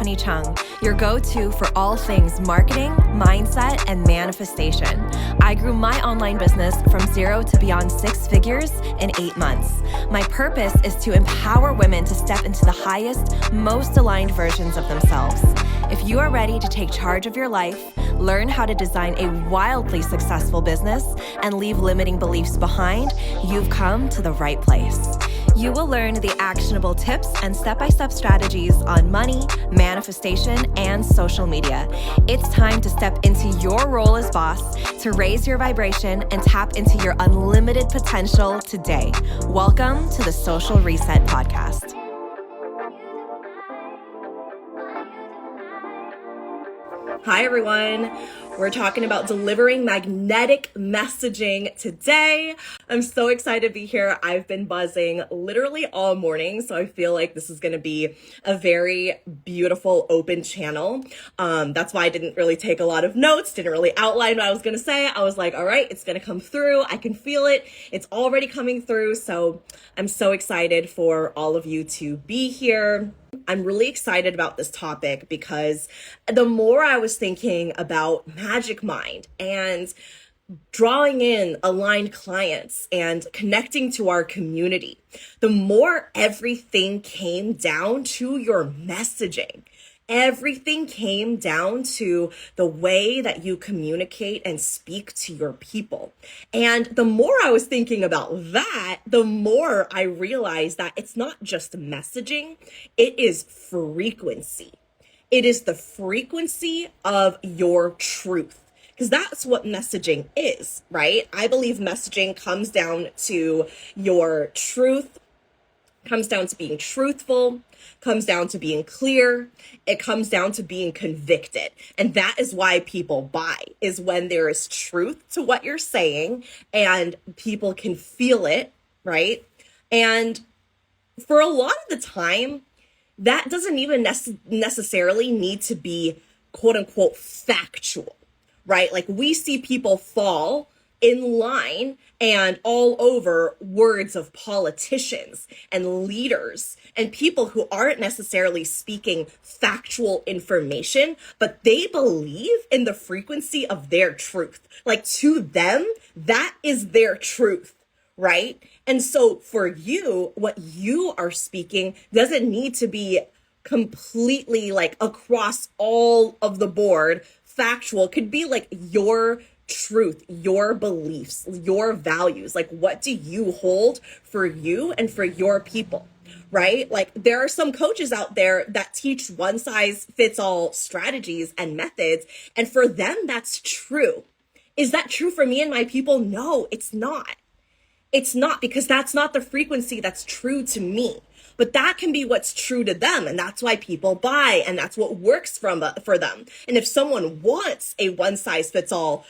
Stephanie Chung, your go-to for all things marketing, mindset, and manifestation. I grew my online business from 0 to beyond 6 figures in 8 months. My purpose is to empower women to step into the highest, most aligned versions of themselves. If you are ready to take charge of your life, learn how to design a wildly successful business, and leave limiting beliefs behind, you've come to the right place. You will learn the actionable tips and step-by-step strategies on money, manifestation, and social media. It's time to step into your role as boss, to raise your vibration and tap into your unlimited potential today. Welcome to the Social Reset Podcast. Hi, everyone. We're talking about delivering magnetic messaging today. I'm so excited to be here. I've been buzzing literally all morning, so I feel like this is going to be a very beautiful open channel. That's why I didn't really take a lot of notes, didn't really outline what I was going to say. I was like, all right, it's going to come through. I can feel it. It's already coming through. So I'm so excited for all of you to be here. I'm really excited about this topic because the more I was thinking about Magic Mind and drawing in aligned clients and connecting to our community, the more everything came down to your messaging. Everything came down to the way that you communicate and speak to your people. And the more I was thinking about that, the more I realized that it's not just messaging, it is frequency. It is the frequency of your truth. Because that's what messaging is, right? I believe messaging comes down to your truth, comes down to being truthful, comes down to being clear, it comes down to being convicted. And that is why people buy, is when there is truth to what you're saying and people can feel it, right? And for a lot of the time, that doesn't even necessarily need to be quote unquote factual, right? Like we see people fall in line and all over words of politicians and leaders and people who aren't necessarily speaking factual information, but they believe in the frequency of their truth. Like to them, that is their truth, right? And so for you, what you are speaking doesn't need to be completely like across all of the board factual. It could be like your truth, your beliefs, your values. Like, what do you hold for you and for your people, right? Like, there are some coaches out there that teach one size fits all strategies and methods. And for them, that's true. Is that true for me and my people? No, it's not. It's not, because that's not the frequency that's true to me. But that can be what's true to them. And that's why people buy. And that's what works for them. And if someone wants a one size fits all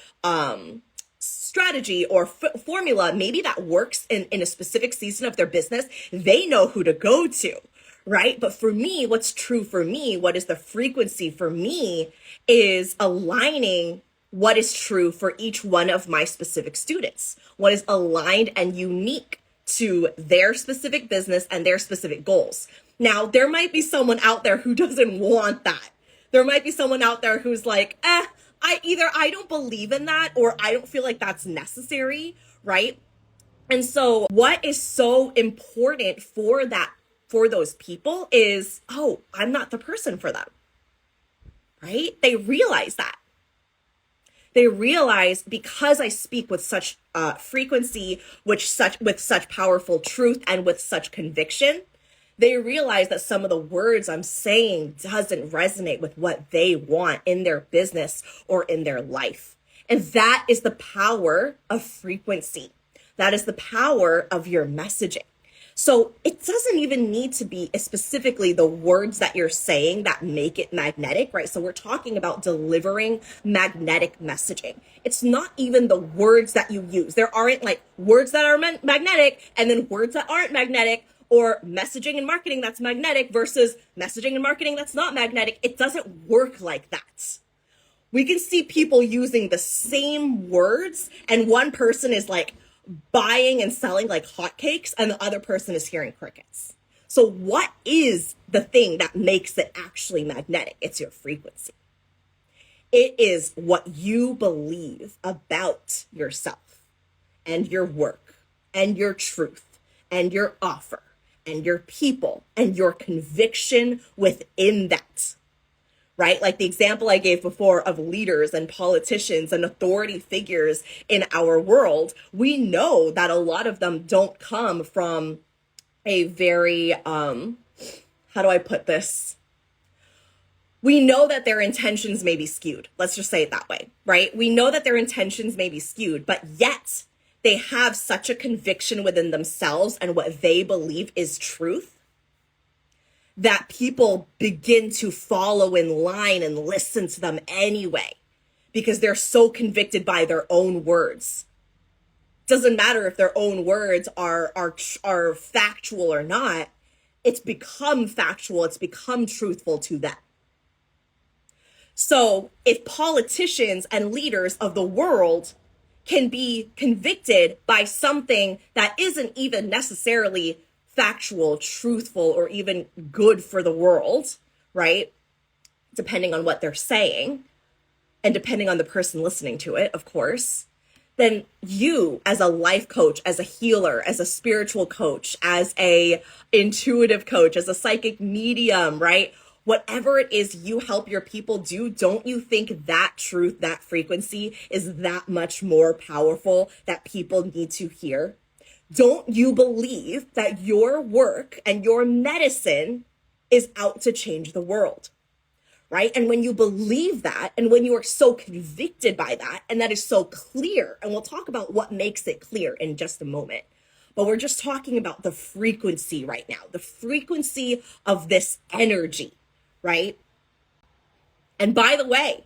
strategy or formula, maybe that works in a specific season of their business, they know who to go to, right? But for me, what's true for me, what is the frequency for me, is aligning what is true for each one of my specific students, what is aligned and unique to their specific business and their specific goals. Now, there might be someone out there who doesn't want that. There might be someone out there who's like, I don't believe in that, or I don't feel like that's necessary, right? And so what is so important for those people is, oh, I'm not the person for them, right? They realize that. They realize, because I speak with such frequency, with such powerful truth, and with such conviction, they realize that some of the words I'm saying doesn't resonate with what they want in their business or in their life. And that is the power of frequency. That is the power of your messaging. So it doesn't even need to be specifically the words that you're saying that make it magnetic, right? So we're talking about delivering magnetic messaging. It's not even the words that you use. There aren't like words that are magnetic and then words that aren't magnetic, or messaging and marketing that's magnetic versus messaging and marketing that's not magnetic. It doesn't work like that. We can see people using the same words and one person is like buying and selling like hotcakes and the other person is hearing crickets. So what is the thing that makes it actually magnetic? It's your frequency. It is what you believe about yourself and your work and your truth and your offer and your people and your conviction within that, right? Like the example I gave before of leaders and politicians and authority figures in our world, we know that a lot of them don't come from a very, how do I put this? We know that their intentions may be skewed. Let's just say it that way, right? We know that their intentions may be skewed, but yet they have such a conviction within themselves and what they believe is truth that people begin to follow in line and listen to them anyway, because they're so convicted by their own words. Doesn't matter if their own words are factual or not. It's become factual. It's become truthful to them. So if politicians and leaders of the world can be convicted by something that isn't even necessarily factual, truthful, or even good for the world, right? Depending on what they're saying and depending on the person listening to it, of course, then you as a life coach, as a healer, as a spiritual coach, as a intuitive coach, as a psychic medium, right? Whatever it is you help your people do, don't you think that truth, that frequency is that much more powerful that people need to hear? Don't you believe that your work and your medicine is out to change the world, right? And when you believe that, and when you are so convicted by that, and that is so clear, and we'll talk about what makes it clear in just a moment, but we're just talking about the frequency right now, the frequency of this energy, right? And by the way,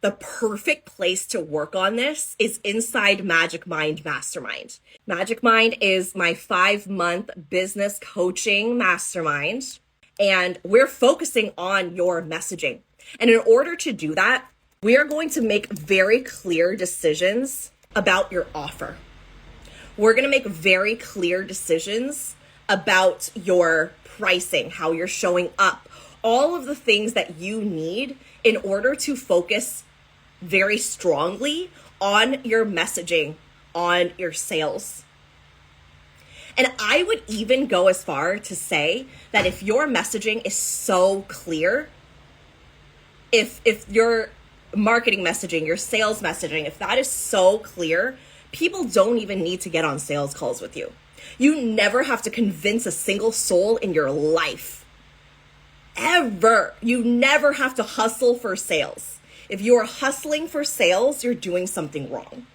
the perfect place to work on this is inside Magic Mind Mastermind. Magic Mind is my 5-month business coaching mastermind, and we're focusing on your messaging. And in order to do that, we are going to make very clear decisions about your offer. We're going to make very clear decisions about your pricing, how you're showing up, all of the things that you need in order to focus very strongly on your messaging, on your sales. And I would even go as far to say that if your messaging is so clear, if your marketing messaging, your sales messaging, if that is so clear, people don't even need to get on sales calls with you. You never have to convince a single soul in your life. Ever. You never have to hustle for sales. If you are hustling for sales, you're doing something wrong.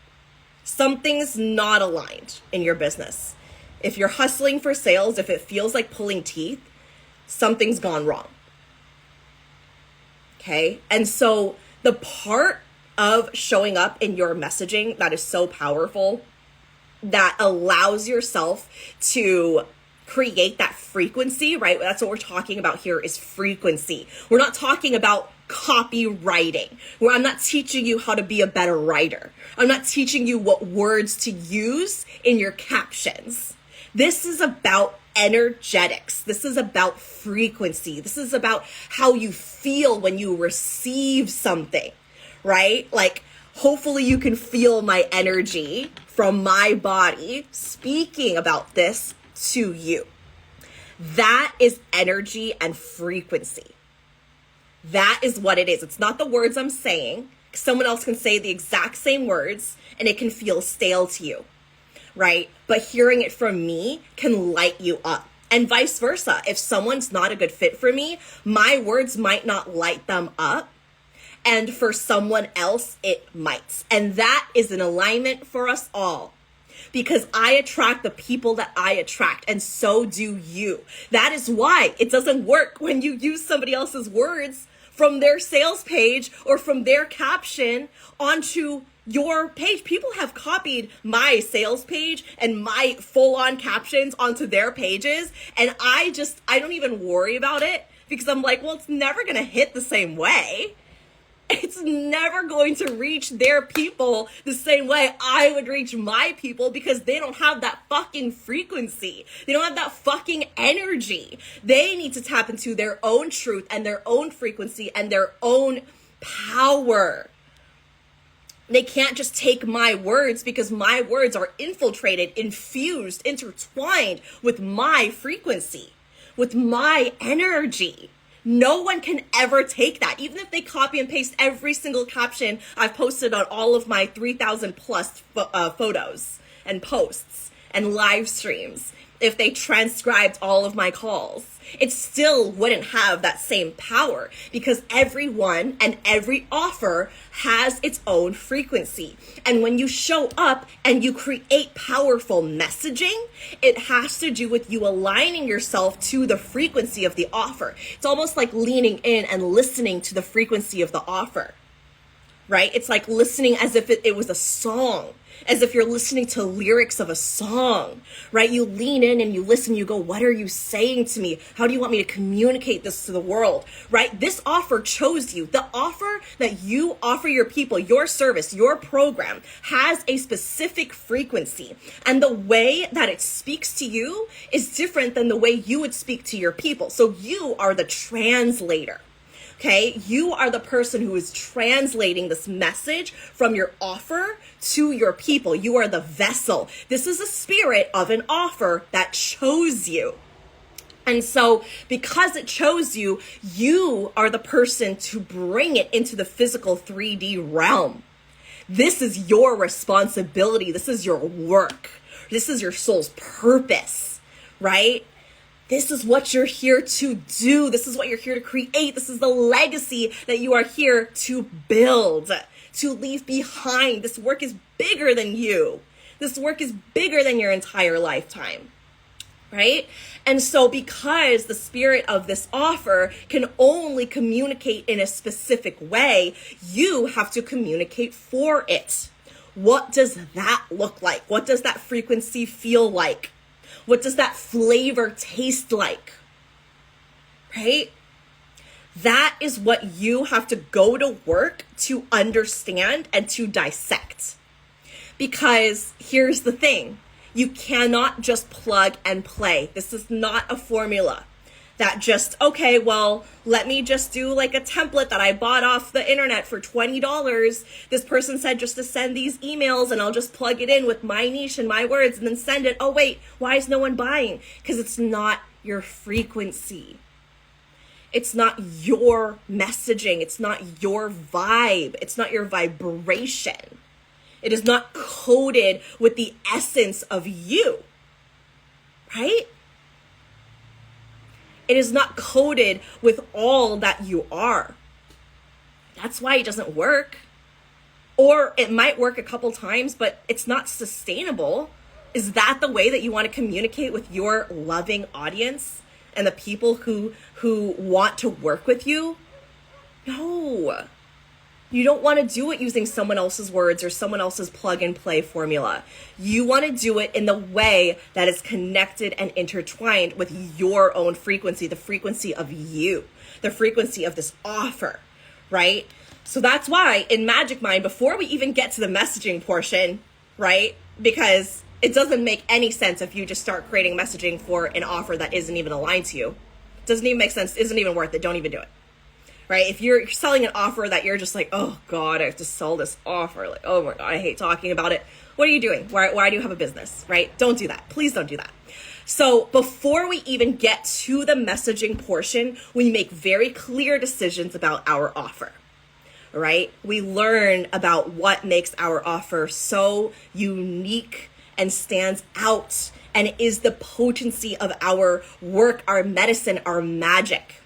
Something's not aligned in your business. If you're hustling for sales, if it feels like pulling teeth, something's gone wrong. Okay? And so the part of showing up in your messaging that is so powerful, that allows yourself to create that frequency, right? That's what we're talking about here is frequency. We're not talking about copywriting, where I'm not teaching you how to be a better writer. I'm not teaching you what words to use in your captions. This is about energetics. This is about frequency. This is about how you feel when you receive something, right? Like, hopefully you can feel my energy from my body speaking about this to you. That is energy and frequency. That is what it is. It's not the words I'm saying. Someone else can say the exact same words and it can feel stale to you, right? But hearing it from me can light you up. And vice versa. If someone's not a good fit for me, my words might not light them up. And for someone else, it might. And that is an alignment for us all. Because I attract the people that I attract, and so do you. That is why it doesn't work when you use somebody else's words from their sales page or from their caption onto your page. People have copied my sales page and my full-on captions onto their pages, and I don't even worry about it because I'm like, well, it's never going to hit the same way. It's never going to reach their people the same way I would reach my people, because they don't have that fucking frequency. They don't have that fucking energy. They need to tap into their own truth and their own frequency and their own power. They can't just take my words, because my words are infiltrated, infused, intertwined with my frequency, with my energy. No one can ever take that. Even if they copy and paste every single caption I've posted on all of my 3,000 plus photos and posts and live streams, if they transcribed all of my calls, it still wouldn't have that same power, because everyone and every offer has its own frequency. And when you show up and you create powerful messaging, it has to do with you aligning yourself to the frequency of the offer. It's almost like leaning in and listening to the frequency of the offer, right? It's like listening as if it was a song, as if you're listening to lyrics of a song, right? You lean in and you listen, you go, what are you saying to me? How do you want me to communicate this to the world, right? This offer chose you. The offer that you offer your people, your service, your program, has a specific frequency. And the way that it speaks to you is different than the way you would speak to your people. So you are the translator. Okay, you are the person who is translating this message from your offer to your people. You are the vessel. This is a spirit of an offer that chose you. And so because it chose you, you are the person to bring it into the physical 3D realm. This is your responsibility. This is your work. This is your soul's purpose, right? This is what you're here to do. This is what you're here to create. This is the legacy that you are here to build, to leave behind. This work is bigger than you. This work is bigger than your entire lifetime, right? And so because the spirit of this offer can only communicate in a specific way, you have to communicate for it. What does that look like? What does that frequency feel like? What does that flavor taste like, right? That is what you have to go to work to understand and to dissect. Because here's the thing, you cannot just plug and play. This is not a formula that just, okay, well, let me just do like a template that I bought off the internet for $20. This person said just to send these emails and I'll just plug it in with my niche and my words and then send it. Oh, wait, why is no one buying? Because it's not your frequency. It's not your messaging. It's not your vibe. It's not your vibration. It is not coded with the essence of you, right? It is not coded with all that you are. That's why it doesn't work. Or it might work a couple times, but it's not sustainable. Is that the way that you want to communicate with your loving audience and the people who want to work with you? No. You don't want to do it using someone else's words or someone else's plug and play formula. You want to do it in the way that is connected and intertwined with your own frequency, the frequency of you, the frequency of this offer, right? So that's why in Magic Mind, before we even get to the messaging portion, right? Because it doesn't make any sense if you just start creating messaging for an offer that isn't even aligned to you. It doesn't even make sense. Isn't even worth it. Don't even do it. Right? If you're selling an offer that you're just like, oh God, I have to sell this offer. Like, oh my God, I hate talking about it. What are you doing? Why do you have a business? Right? Don't do that. Please don't do that. So before we even get to the messaging portion, we make very clear decisions about our offer. Right? We learn about what makes our offer so unique and stands out and is the potency of our work, our medicine, our magic.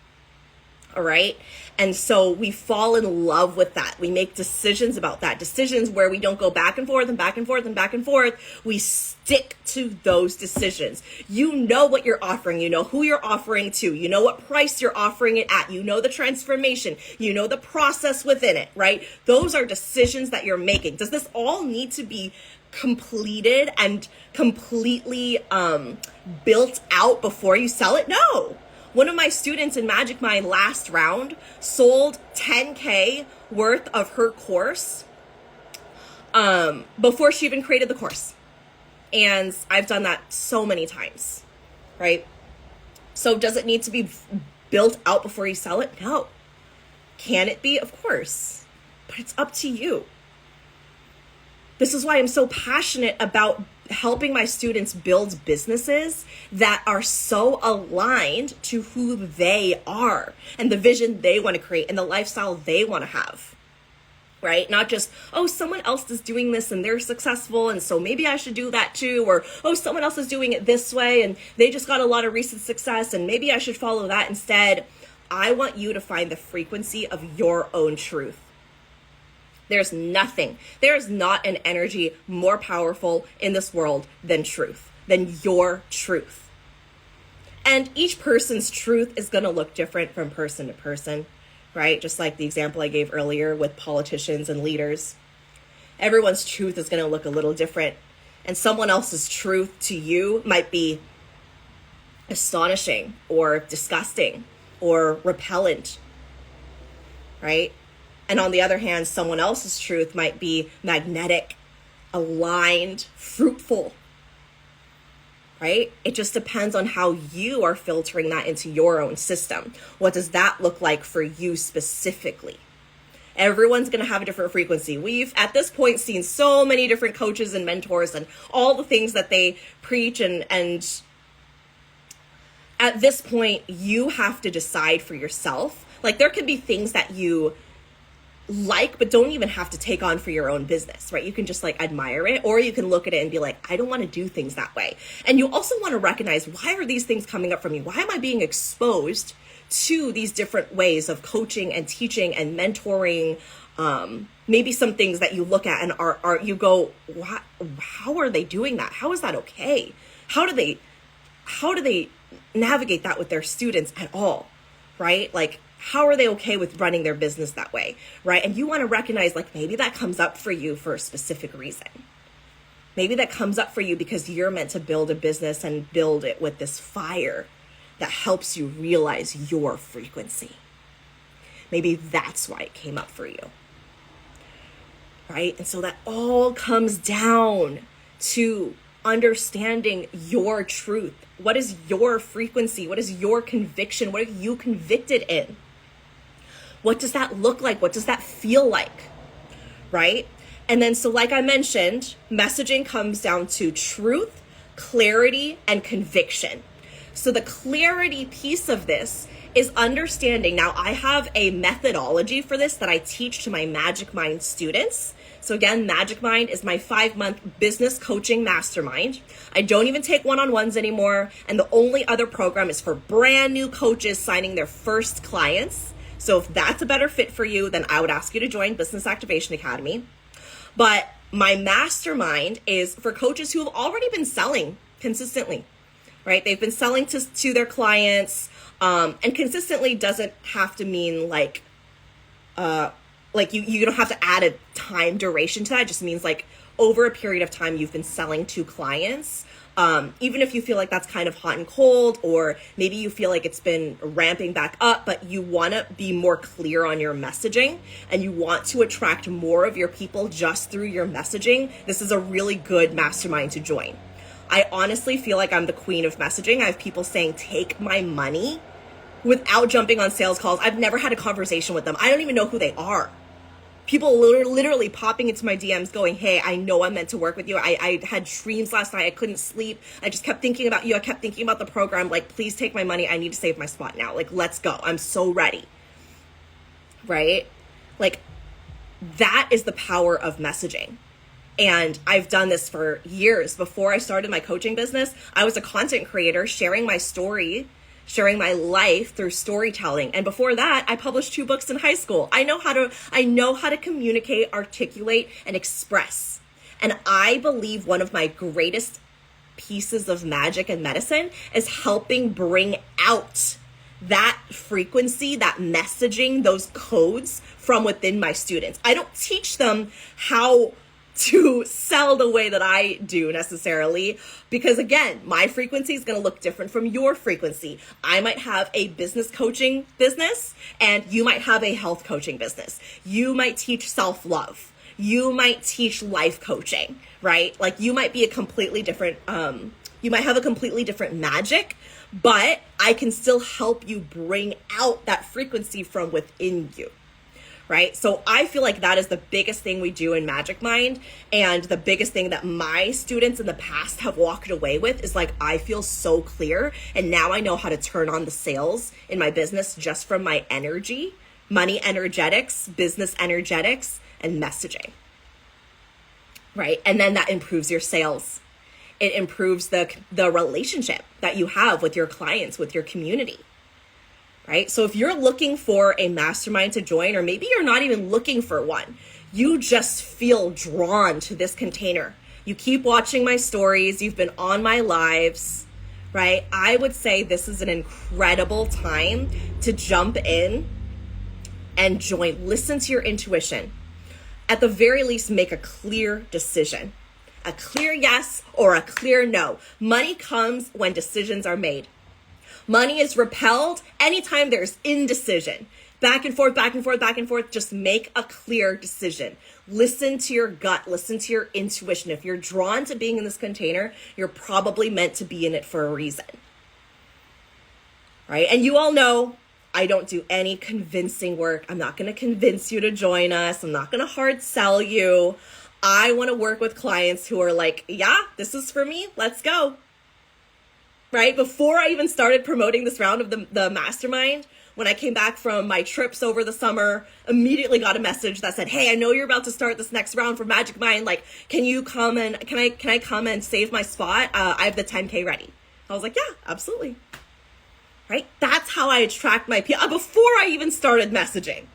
All right. And so we fall in love with that. We make decisions about that, decisions where we don't go back and forth and back and forth and back and forth. We stick to those decisions. You know what you're offering. You know who you're offering to. You know what price you're offering it at. You know the transformation. You know the process within it, right? Those are decisions that you're making. Does this all need to be completed and completely built out before you sell it? No. One of my students in Magic Mind last round sold 10K worth of her course before she even created the course. And I've done that so many times, right? So does it need to be built out before you sell it? No. Can it be? Of course. But it's up to you. This is why I'm so passionate about helping my students build businesses that are so aligned to who they are and the vision they want to create and the lifestyle they want to have, right? Not just, oh, someone else is doing this and they're successful, and so maybe I should do that too. Or, oh, someone else is doing it this way and they just got a lot of recent success and maybe I should follow that instead. I want you to find the frequency of your own truth. There is not an energy more powerful in this world than truth, than your truth. And each person's truth is going to look different from person to person, right? Just like the example I gave earlier with politicians and leaders. Everyone's truth is going to look a little different. And someone else's truth to you might be astonishing or disgusting or repellent, right? And on the other hand, someone else's truth might be magnetic, aligned, fruitful, right? It just depends on how you are filtering that into your own system. What does that look like for you specifically? Everyone's going to have a different frequency. We've, at this point, seen so many different coaches and mentors and all the things that they preach. And at this point, you have to decide for yourself. Like, there can be things that you like, but don't even have to take on for your own business, right? You can just like admire it, or you can look at it and be like, I don't want to do things that way. And you also want to recognize, why are these things coming up for me? Why am I being exposed to these different ways of coaching and teaching and mentoring? Maybe some things that you look at and are you go, what, how are they doing that? How is that okay? How do they navigate that with their students at all, right? Like, how are they okay with running their business that way, right? And you want to recognize, like, maybe that comes up for you for a specific reason. Maybe that comes up for you because you're meant to build a business and build it with this fire that helps you realize your frequency. Maybe that's why it came up for you, right? And so that all comes down to understanding your truth. What is your frequency? What is your conviction? What are you convicted in? What does that look like? What does that feel like? Right? And then, so like I mentioned, messaging comes down to truth, clarity, and conviction. So the clarity piece of this is understanding. Now, I have a methodology for this that I teach to my Magic Mind students. So again, Magic Mind is my 5-month business coaching mastermind. I don't even take one-on-ones anymore. And the only other program is for brand new coaches signing their first clients. So if that's a better fit for you, then I would ask you to join Business Activation Academy. But my mastermind is for coaches who have already been selling consistently, right? They've been selling to their clients, and consistently doesn't have to mean like you don't have to add a time duration to that. It just means like over a period of time you've been selling to clients. Even if you feel like that's kind of hot and cold, or maybe you feel like it's been ramping back up, but you want to be more clear on your messaging and you want to attract more of your people just through your messaging, this is a really good mastermind to join. I honestly feel like I'm the queen of messaging. I have people saying, take my money, without jumping on sales calls. I've never had a conversation with them. I don't even know who they are. People literally popping into my DMs going, hey, I know I'm meant to work with you. I had dreams last night. I couldn't sleep. I just kept thinking about you. I kept thinking about the program. Like, please take my money. I need to save my spot now. Like, let's go. I'm so ready. Right? Like, that is the power of messaging. And I've done this for years. Before I started my coaching business, I was a content creator sharing my story, sharing my life through storytelling. And before that, I published 2 books in high school. I know how to communicate, articulate, and express. And I believe one of my greatest pieces of magic and medicine is helping bring out that frequency, that messaging, those codes from within my students. I don't teach them how to sell the way that I do necessarily, because again, my frequency is going to look different from your frequency. I might have a business coaching business and you might have a health coaching business. You might teach self-love. You might teach life coaching, right? Like you might be a completely different, you might have a completely different magic, but I can still help you bring out that frequency from within you. Right? So I feel like that is the biggest thing we do in Magic Mind, and the biggest thing that my students in the past have walked away with is like, I feel so clear, and now I know how to turn on the sales in my business just from my energy, money energetics, business energetics, and messaging. Right? And then that improves your sales. It improves the relationship that you have with your clients, with your community. Right? So if you're looking for a mastermind to join, or maybe you're not even looking for one, you just feel drawn to this container. You keep watching my stories, you've been on my lives, right? I would say this is an incredible time to jump in and join. Listen to your intuition. At the very least, make a clear decision. A clear yes or a clear no. Money comes when decisions are made. Money is repelled anytime there's indecision. Back and forth, back and forth, back and forth. Just make a clear decision. Listen to your gut. Listen to your intuition. If you're drawn to being in this container, you're probably meant to be in it for a reason. Right? And you all know I don't do any convincing work. I'm not going to convince you to join us. I'm not going to hard sell you. I want to work with clients who are like, yeah, this is for me. Let's go. Right? Before I even started promoting this round of the mastermind, when I came back from my trips over the summer, immediately got a message that said, hey, I know you're about to start this next round for Magic Mind. Like, can I come and save my spot? I have the 10K ready. I was like, yeah, absolutely. Right? That's how I attract my people before I even started messaging.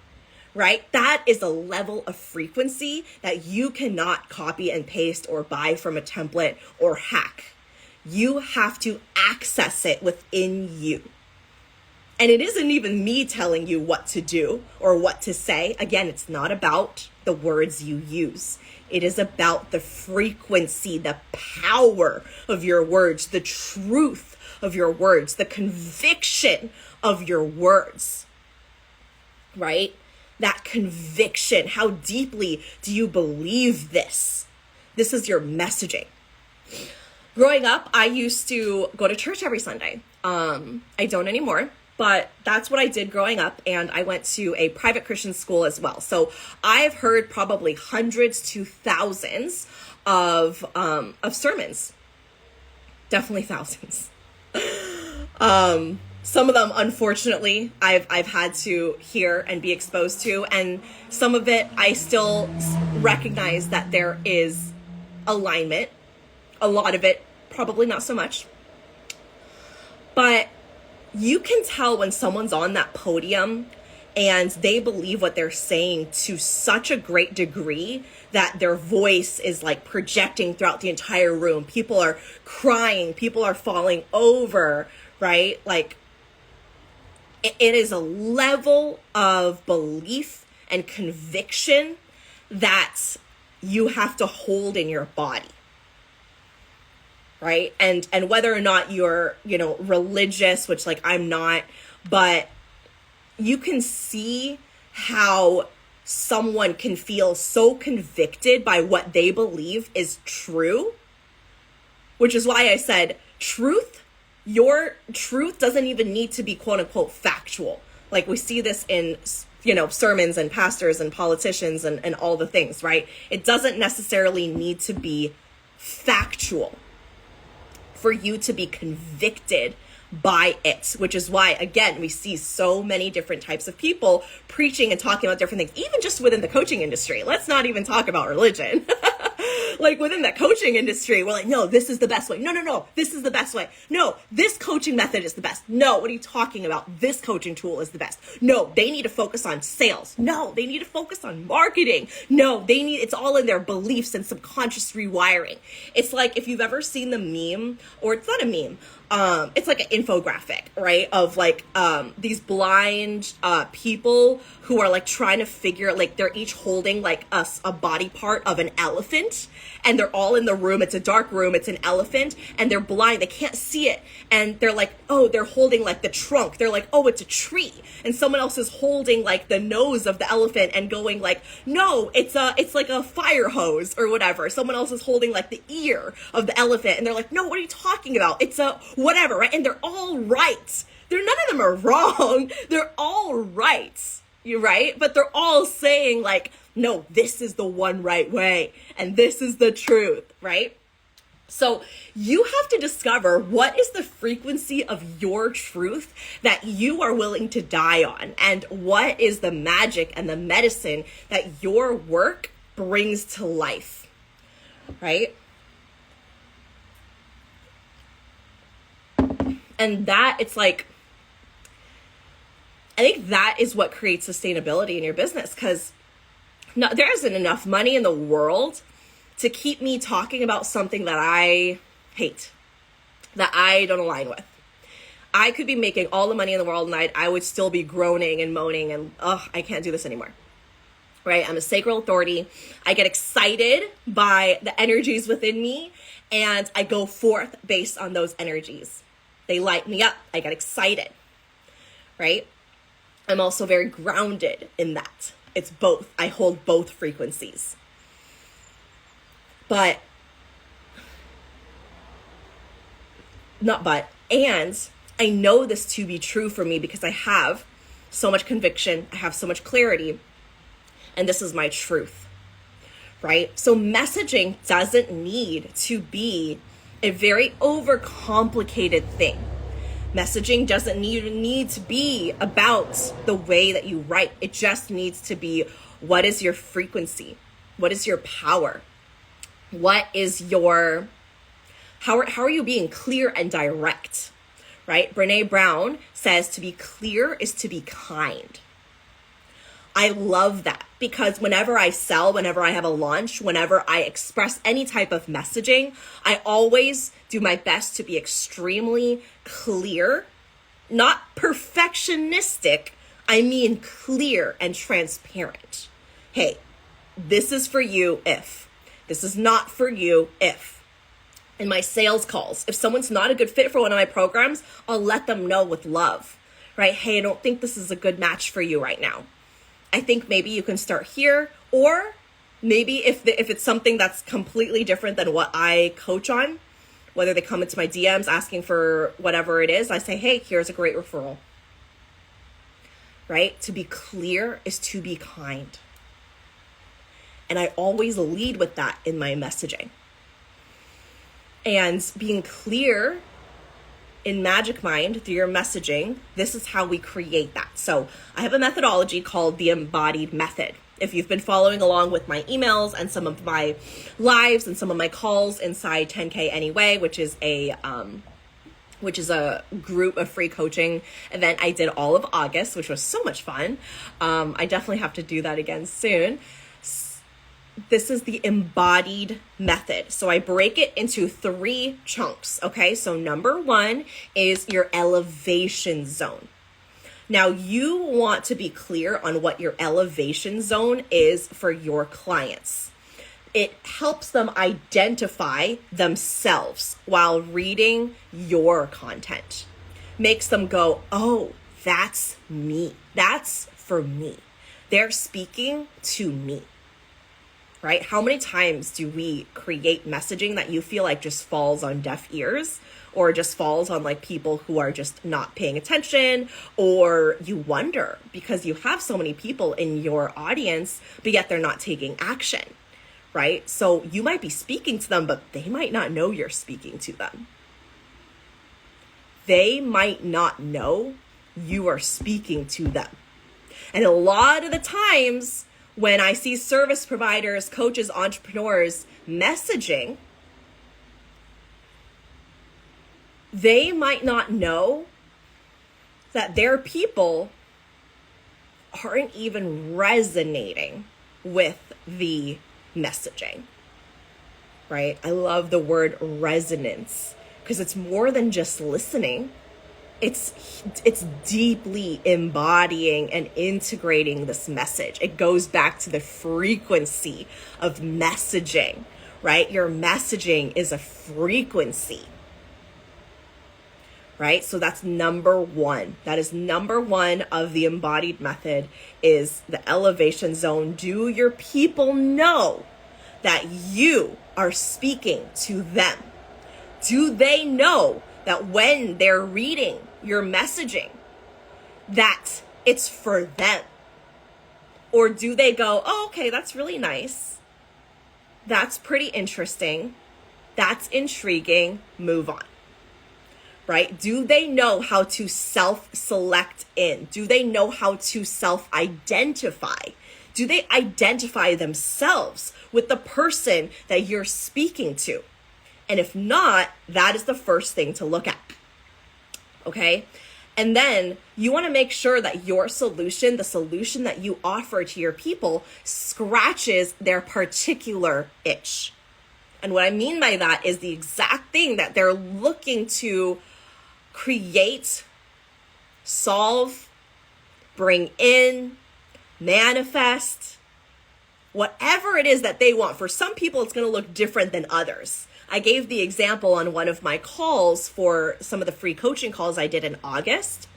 Right? That is a level of frequency that you cannot copy and paste or buy from a template or hack. You have to access it within you. And it isn't even me telling you what to do or what to say. Again, it's not about the words you use. It is about the frequency, the power of your words, the truth of your words, the conviction of your words, right? That conviction. How deeply do you believe this? This is your messaging. Growing up, I used to go to church every Sunday. I don't anymore, but that's what I did growing up. And I went to a private Christian school as well. So I've heard probably hundreds to thousands of sermons. Definitely thousands. Some of them, unfortunately, I've had to hear and be exposed to. And some of it, I still recognize that there is alignment. A lot of it, probably not so much. But you can tell when someone's on that podium and they believe what they're saying to such a great degree that their voice is like projecting throughout the entire room. People are crying, people are falling over, right? Like it is a level of belief and conviction that you have to hold in your body. Right? And whether or not you're, religious, which like I'm not, but you can see how someone can feel so convicted by what they believe is true, which is why I said your truth doesn't even need to be quote unquote factual. Like we see this in, sermons and pastors and politicians and all the things, right? It doesn't necessarily need to be factual for you to be convicted by it, which is why, again, we see so many different types of people preaching and talking about different things, even just within the coaching industry. Let's not even talk about religion. like within that coaching industry, we're like, no, this is the best way. No, this is the best way. No, this coaching method is the best. No, what are you talking about? This coaching tool is the best. No, they need to focus on sales. No, they need to focus on marketing. No, it's all in their beliefs and subconscious rewiring. It's like if you've ever seen the meme, or it's not a meme, it's like an infographic, right? Of like these blind people who are like trying to figure, like they're each holding like a body part of an elephant, and they're all in the room. It's a dark room. It's an elephant, and they're blind. They can't see it. And they're like, oh, they're holding like the trunk. They're like, oh, it's a tree. And someone else is holding like the nose of the elephant and going like, no, it's like a fire hose or whatever. Someone else is holding like the ear of the elephant, and they're like, no, what are you talking about? It's a whatever, right? And they're all right. None of them are wrong. They're all right. You're right. But they're all saying like, no, this is the one right way. And this is the truth, right? So you have to discover what is the frequency of your truth that you are willing to die on, and what is the magic and the medicine that your work brings to life, right? And that, it's like, I think that is what creates sustainability in your business, because there isn't enough money in the world to keep me talking about something that I hate, that I don't align with. I could be making all the money in the world and I would still be groaning and moaning and, I can't do this anymore, right? I'm a sacral authority. I get excited by the energies within me, and I go forth based on those energies. They light me up. I get excited, right? I'm also very grounded in that. It's both. I hold both frequencies. And I know this to be true for me because I have so much conviction. I have so much clarity. And this is my truth, right? So messaging doesn't need to be a very overcomplicated thing. Messaging doesn't need to be about the way that you write. It just needs to be, what is your frequency? What is your power? What is your, how are you being clear and direct, right? Brene Brown says to be clear is to be kind. I love that, because whenever I sell, whenever I have a launch, whenever I express any type of messaging, I always do my best to be extremely clear, not perfectionistic. I mean clear and transparent. Hey, this is for you if. This is not for you if. In my sales calls, if someone's not a good fit for one of my programs, I'll let them know with love, right? Hey, I don't think this is a good match for you right now. I think maybe you can start here, or maybe if it's something that's completely different than what I coach on, whether they come into my DMs asking for whatever it is, I say, hey, here's a great referral, right? To be clear is to be kind. And I always lead with that in my messaging. And being clear in Magic Mind through your messaging, this is how we create that. So I have a methodology called the embodied method. If you've been following along with my emails and some of my lives and some of my calls inside 10K Anyway, which is a group of free coaching event I did all of August, which was so much fun. I definitely have to do that again soon. This is the embodied method. So I break it into 3 chunks. Okay. So number 1 is your elevation zone. Now you want to be clear on what your elevation zone is for your clients. It helps them identify themselves while reading your content. Makes them go, oh, that's me. That's for me. They're speaking to me. Right? How many times do we create messaging that you feel like just falls on deaf ears, or just falls on like people who are just not paying attention, or you wonder because you have so many people in your audience, but yet they're not taking action, right? So you might be speaking to them, but they might not know you're speaking to them. They might not know you are speaking to them. And a lot of the times, When I see service providers, coaches, entrepreneurs messaging, they might not know that their people aren't even resonating with the messaging, right? I love the word resonance because it's more than just listening. It's deeply embodying and integrating this message. It goes back to the frequency of messaging, right? Your messaging is a frequency, right? So that's number one. That is number one of the embodied method is the elevation zone. Do your people know that you are speaking to them? Do they know that when they're reading your messaging, that it's for them? Or do they go, oh, okay, that's really nice. That's pretty interesting. That's intriguing. Move on. Right? Do they know how to self-select in? Do they know how to self-identify? Do they identify themselves with the person that you're speaking to? And if not, that is the first thing to look at. Okay? And then you want to make sure that your solution, the solution that you offer to your people, scratches their particular itch. And what I mean by that is the exact thing that they're looking to create, solve, bring in, manifest, whatever it is that they want. For some people, it's going to look different than others. I gave the example on one of my calls for some of the free coaching calls I did in August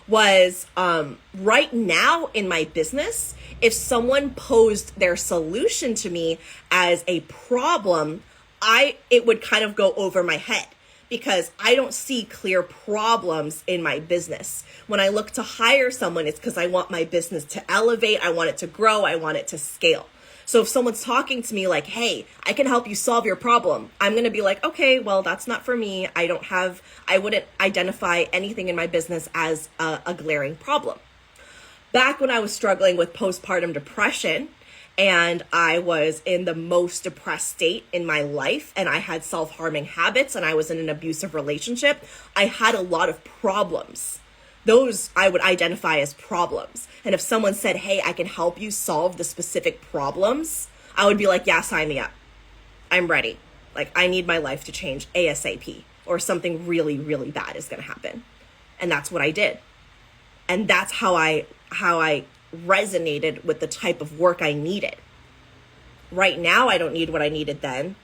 was right now in my business, if someone posed their solution to me as a problem, it would kind of go over my head because I don't see clear problems in my business. When I look to hire someone, it's because I want my business to elevate. I want it to grow. I want it to scale. So if someone's talking to me like, hey, I can help you solve your problem, I'm going to be like, okay, well, that's not for me. I wouldn't identify anything in my business as a glaring problem. Back when I was struggling with postpartum depression and I was in the most depressed state in my life and I had self-harming habits and I was in an abusive relationship, I had a lot of problems. Those I would identify as problems. And if someone said, hey, I can help you solve the specific problems, I would be like, yeah, sign me up. I'm ready. Like, I need my life to change ASAP or something really, really bad is going to happen. And that's what I did. And that's how I resonated with the type of work I needed. Right now, I don't need what I needed then.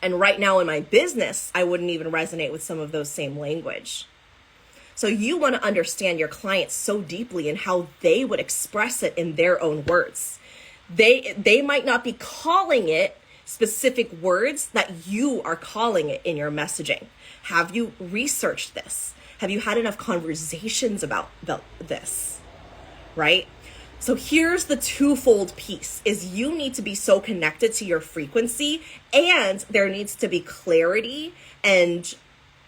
And right now in my business, I wouldn't even resonate with some of those same language. So you want to understand your clients so deeply and how they would express it in their own words. They might not be calling it specific words that you are calling it in your messaging. Have you researched this? Have you had enough conversations about this? Right? So here's the twofold piece is you need to be so connected to your frequency and there needs to be clarity and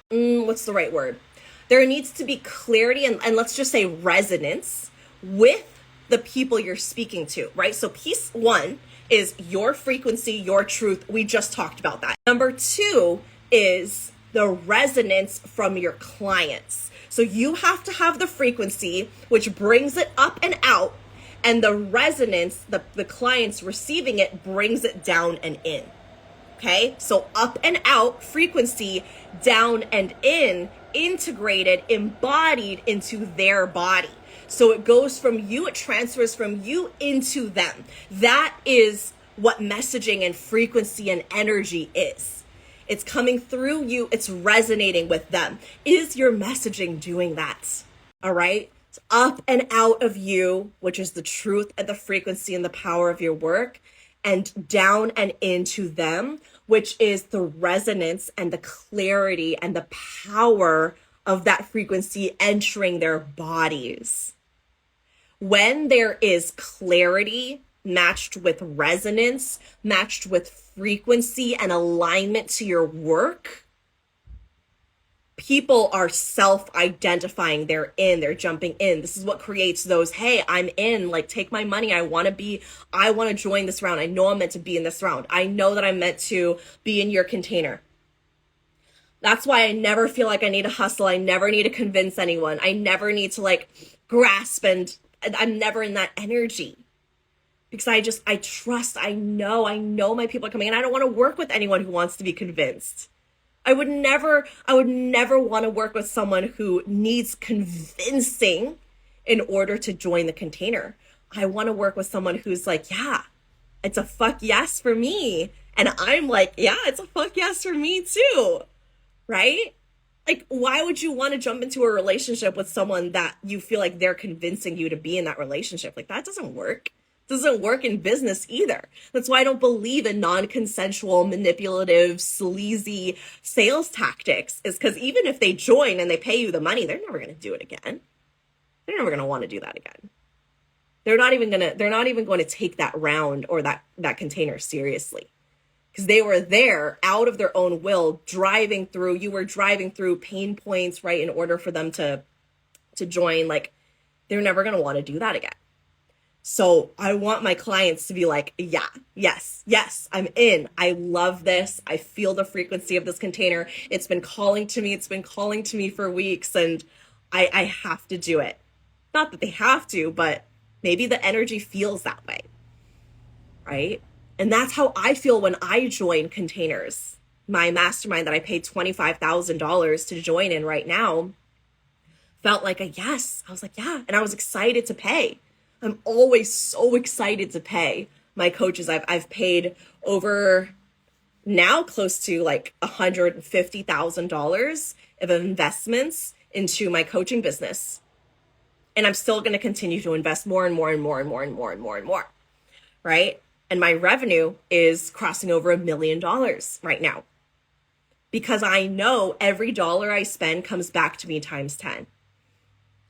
what's the right word? There needs to be clarity and let's just say resonance with the people you're speaking to, right? So piece one is your frequency, your truth. We just talked about that. Number two is the resonance from your clients. So you have to have the frequency, which brings it up and out, and the resonance, the clients receiving it brings it down and in. Okay, so up and out frequency, down and in, integrated, embodied into their body. So it goes from you, it transfers from you into them. That is what messaging and frequency and energy is. It's coming through you, it's resonating with them. Is your messaging doing that? All right, it's up and out of you, which is the truth and the frequency and the power of your work, and down and into them, which is the resonance and the clarity and the power of that frequency entering their bodies. When there is clarity matched with resonance, matched with frequency and alignment to your work, people are self-identifying. They're jumping in. This is what creates those, hey, I'm in, like, take my money. I want to join this round. I know I'm meant to be in this round. I know that I'm meant to be in your container. That's why I never feel like I need to hustle. I never need to convince anyone. I never need to like grasp, and I'm never in that energy because I trust, I know my people are coming, and I don't want to work with anyone who wants to be convinced. I would never want to work with someone who needs convincing in order to join the container. I want to work with someone who's like, yeah, it's a fuck yes for me. And I'm like, yeah, it's a fuck yes for me too. Right? Like, why would you want to jump into a relationship with someone that you feel like they're convincing you to be in that relationship? Like, that doesn't work. It doesn't work in business either. That's why I don't believe in non-consensual, manipulative, sleazy sales tactics, is because even if they join and they pay you the money, they're never going to do it again. They're never going to want to do that again. They're not even going to take that round or that container seriously. Because they were there out of their own will, you were driving through pain points, right, in order for them to join. Like, they're never going to want to do that again. So I want my clients to be like, yeah, yes, I'm in. I love this. I feel the frequency of this container. It's been calling to me. It's been calling to me for weeks, and I have to do it. Not that they have to, but maybe the energy feels that way, right? And that's how I feel when I join containers. My mastermind that I paid $25,000 to join in right now felt like a yes. I was like, yeah. And I was excited to pay. I'm always so excited to pay my coaches. I've paid over now close to like $150,000 of investments into my coaching business. And I'm still going to continue to invest more and more and more and more and more and more and more. Right? And my revenue is crossing over $1 million right now because I know every dollar I spend comes back to me times 10.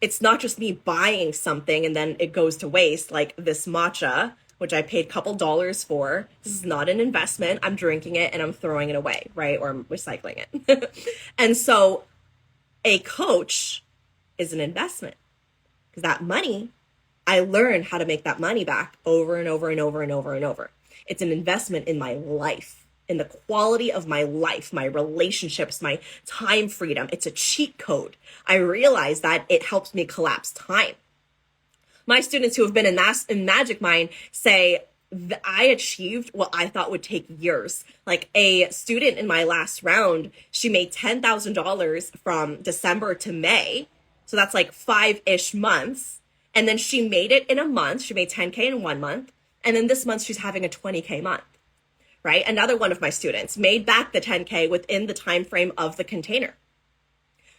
It's not just me buying something and then it goes to waste, like this matcha, which I paid a couple dollars for. This is not an investment. I'm drinking it and I'm throwing it away, right? Or I'm recycling it. And so a coach is an investment because that money, I learned how to make that money back over and over and over and over and over. It's an investment in my life, in the quality of my life, my relationships, my time freedom. It's a cheat code. I realize that it helps me collapse time. My students who have been in Magic Mind say that I achieved what I thought would take years. Like a student in my last round, she made $10,000 from December to May. So that's like 5-ish months. And then she made it in a month. She made 10K in 1 month. And then this month she's having a 20K month, right? Another one of my students made back the 10K within the time frame of the container.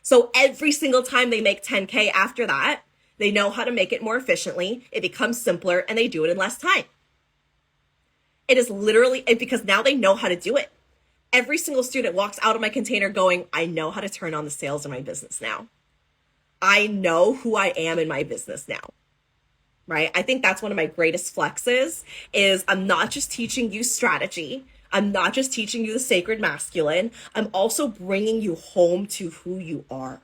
So every single time they make 10K after that, they know how to make it more efficiently. It becomes simpler and they do it in less time. It is literally because now they know how to do it. Every single student walks out of my container going, I know how to turn on the sales in my business now. I know who I am in my business now, right? I think that's one of my greatest flexes is I'm not just teaching you strategy. I'm not just teaching you the sacred masculine. I'm also bringing you home to who you are.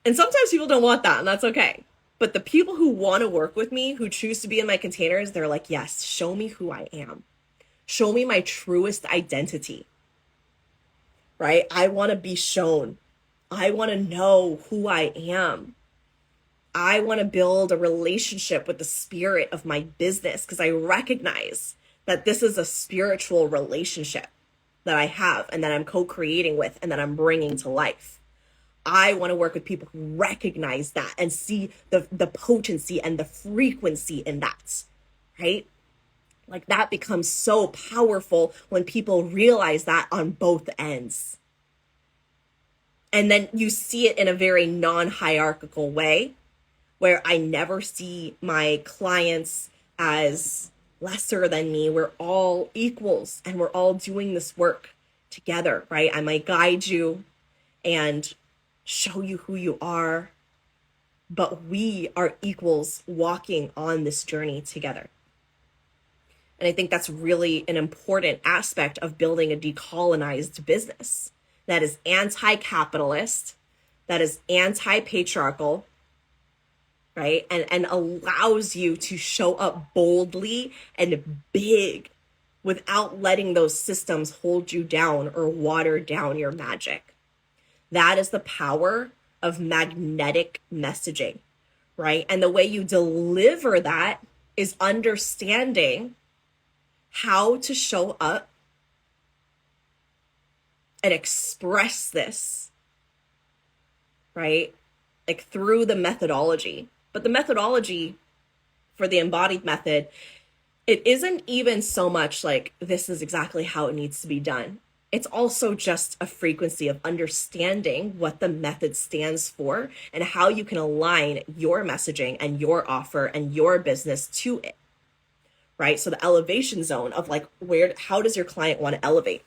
And sometimes people don't want that, and that's okay. But the people who want to work with me, who choose to be in my containers, they're like, yes, show me who I am. Show me my truest identity, right? I want to be shown. I want to know who I am. I want to build a relationship with the spirit of my business because I recognize that this is a spiritual relationship that I have and that I'm co-creating with and that I'm bringing to life. I want to work with people who recognize that and see the potency and the frequency in that, right? Like that becomes so powerful when people realize that on both ends. And then you see it in a very non-hierarchical way where I never see my clients as lesser than me. We're all equals and we're all doing this work together, right? I might guide you and show you who you are, but we are equals walking on this journey together. And I think that's really an important aspect of building a decolonized business. that is anti-capitalist, that is anti-patriarchal, right? And allows you to show up boldly and big without letting those systems hold you down or water down your magic. That is the power of magnetic messaging, right? And the way you deliver that is understanding how to show up and express this, right? Like through the methodology. But the methodology for the embodied method, it isn't even so much like this is exactly how it needs to be done. It's also just a frequency of understanding what the method stands for and how you can align your messaging and your offer and your business to it, right? So the elevation zone of like, how does your client want to elevate?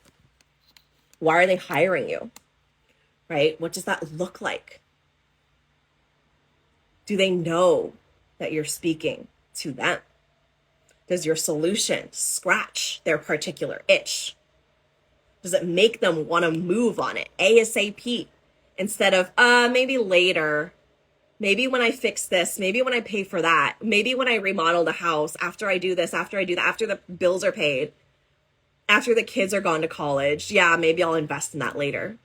Why are they hiring you, right? What does that look like? Do they know that you're speaking to them? Does your solution scratch their particular itch? Does it make them want to move on it ASAP instead of maybe later, maybe when I fix this, maybe when I pay for that, maybe when I remodel the house, after I do this, after I do that, after the bills are paid, after the kids are gone to college, yeah, maybe I'll invest in that later.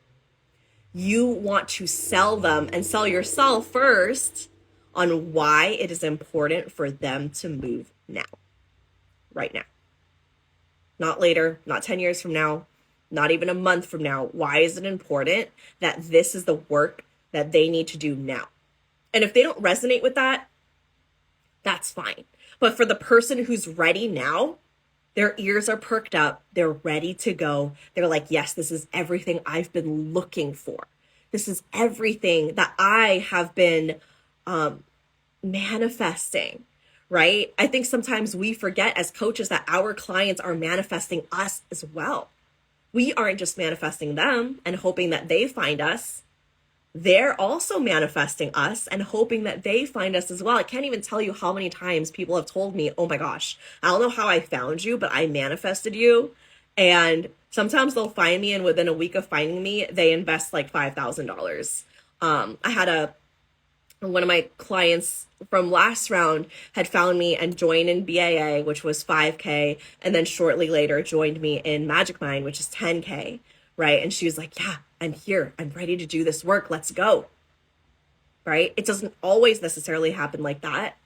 You want to sell them and sell yourself first on why it is important for them to move now, right now. Not later, not 10 years from now, not even a month from now. Why is it important that this is the work that they need to do now? And if they don't resonate with that, that's fine. But for the person who's ready now, their ears are perked up. They're ready to go. They're like, yes, this is everything I've been looking for. This is everything that I have been manifesting, right? I think sometimes we forget as coaches that our clients are manifesting us as well. We aren't just manifesting them and hoping that they find us. They're also manifesting us and hoping that they find us as well. I can't even tell you how many times people have told me, oh my gosh, I don't know how I found you, but I manifested you. And sometimes they'll find me, and within a week of finding me, they invest like $5,000. I had one of my clients from last round had found me and joined in BAA, which was 5K. And then shortly later joined me in Magic Mind, which is 10K. Right. And she was like, yeah, I'm here. I'm ready to do this work. Let's go. Right. It doesn't always necessarily happen like that.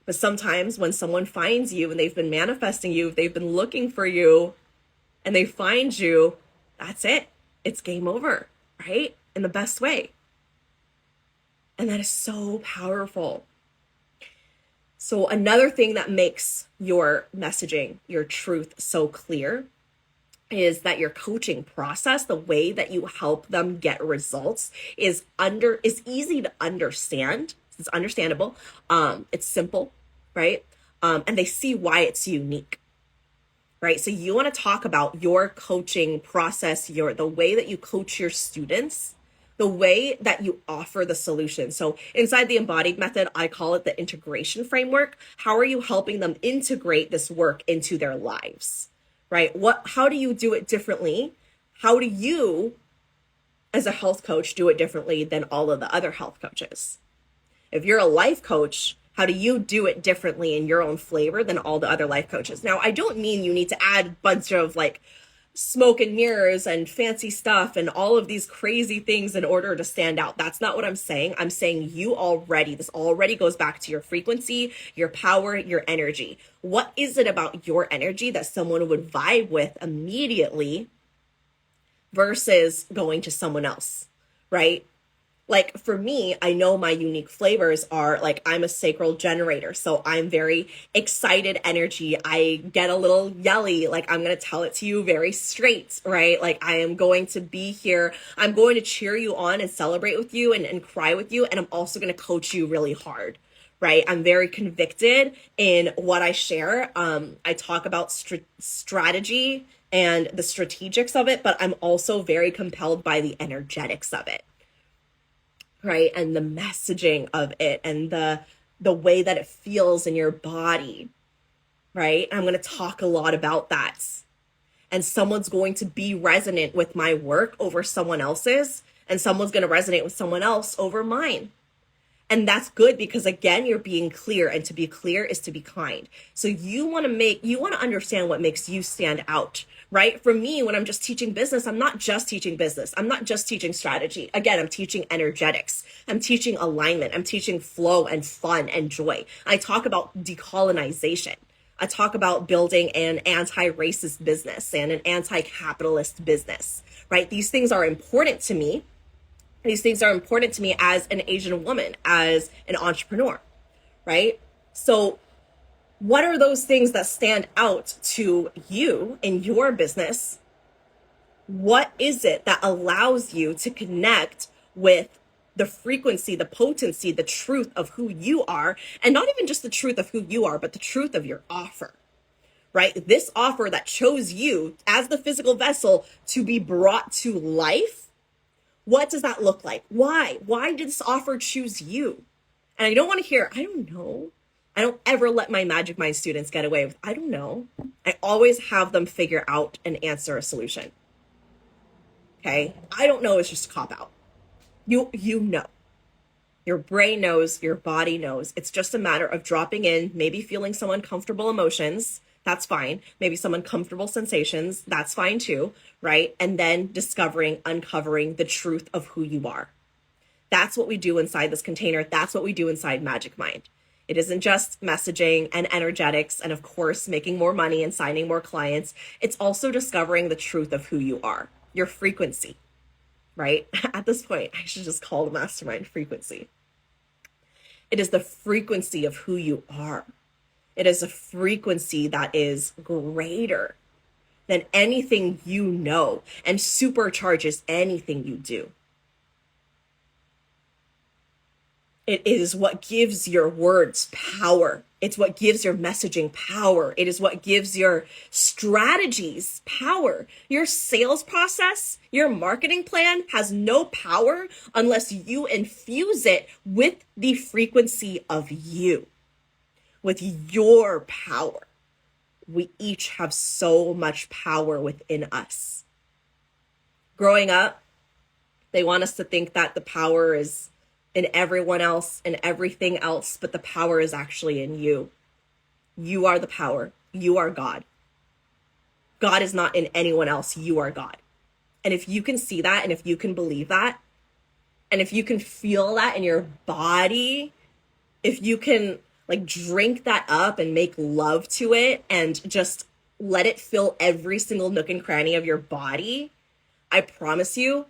But sometimes when someone finds you and they've been manifesting you, they've been looking for you and they find you, that's it. It's game over. Right. In the best way. And that is so powerful. So another thing that makes your messaging, your truth so clear is that your coaching process, the way that you help them get results is easy to understand. It's understandable. It's simple, right? And they see why it's unique. Right? So you want to talk about your coaching process, the way that you coach your students, the way that you offer the solution. So inside the embodied method, I call it the integration framework. How are you helping them integrate this work into their lives, right? How do you do it differently? How do you, as a health coach, do it differently than all of the other health coaches? If you're a life coach, how do you do it differently in your own flavor than all the other life coaches? Now, I don't mean you need to add a bunch of like smoke and mirrors and fancy stuff and all of these crazy things in order to stand out. That's not what I'm saying. I'm saying this already goes back to your frequency, your power, your energy. What is it about your energy that someone would vibe with immediately versus going to someone else, right? Like for me, I know my unique flavors are like, I'm a sacral generator. So I'm very excited energy. I get a little yelly. Like I'm going to tell it to you very straight, right? Like I am going to be here. I'm going to cheer you on and celebrate with you and cry with you. And I'm also going to coach you really hard, right? I'm very convicted in what I share. I talk about strategy and the strategics of it, but I'm also very compelled by the energetics of it. Right? And the messaging of it and the way that it feels in your body, right? I'm going to talk a lot about that. and someone's going to be resonant with my work over someone else's, and someone's going to resonate with someone else over mine. And that's good because, again, you're being clear, and to be clear is to be kind. So you want to understand what makes you stand out, right? For me, when I'm just teaching business, I'm not just teaching business. I'm not just teaching strategy. Again, I'm teaching energetics. I'm teaching alignment. I'm teaching flow and fun and joy. I talk about decolonization. I talk about building an anti-racist business and an anti-capitalist business, right? These things are important to me. These things are important to me as an Asian woman, as an entrepreneur, right? So what are those things that stand out to you in your business? What is it that allows you to connect with the frequency, the potency, the truth of who you are, and not even just the truth of who you are, but the truth of your offer, right? This offer that chose you as the physical vessel to be brought to life. What does that look like? Why? Why did this offer choose you? And I don't want to hear, I don't know. I don't ever let my Magic Mind students get away with, I don't know. I always have them figure out and answer a solution. Okay? I don't know is just a cop out. You know. Your brain knows, your body knows. It's just a matter of dropping in, maybe feeling some uncomfortable emotions. That's fine. Maybe some uncomfortable sensations. That's fine too, right? And then uncovering the truth of who you are. That's what we do inside this container. That's what we do inside Magic Mind. It isn't just messaging and energetics and, of course, making more money and signing more clients. It's also discovering the truth of who you are, your frequency, right? At this point, I should just call the mastermind frequency. It is the frequency of who you are. It is a frequency that is greater than anything you know and supercharges anything you do. It is what gives your words power. It's what gives your messaging power. It is what gives your strategies power. Your sales process, your marketing plan has no power unless you infuse it with the frequency of you, with your power. We each have so much power within us. Growing up, they want us to think that the power is in everyone else and everything else, but the power is actually in you. You are the power. You are God. God is not in anyone else. You are God. And if you can see that, and if you can believe that, and if you can feel that in your body, if you can drink that up and make love to it and just let it fill every single nook and cranny of your body, I promise you,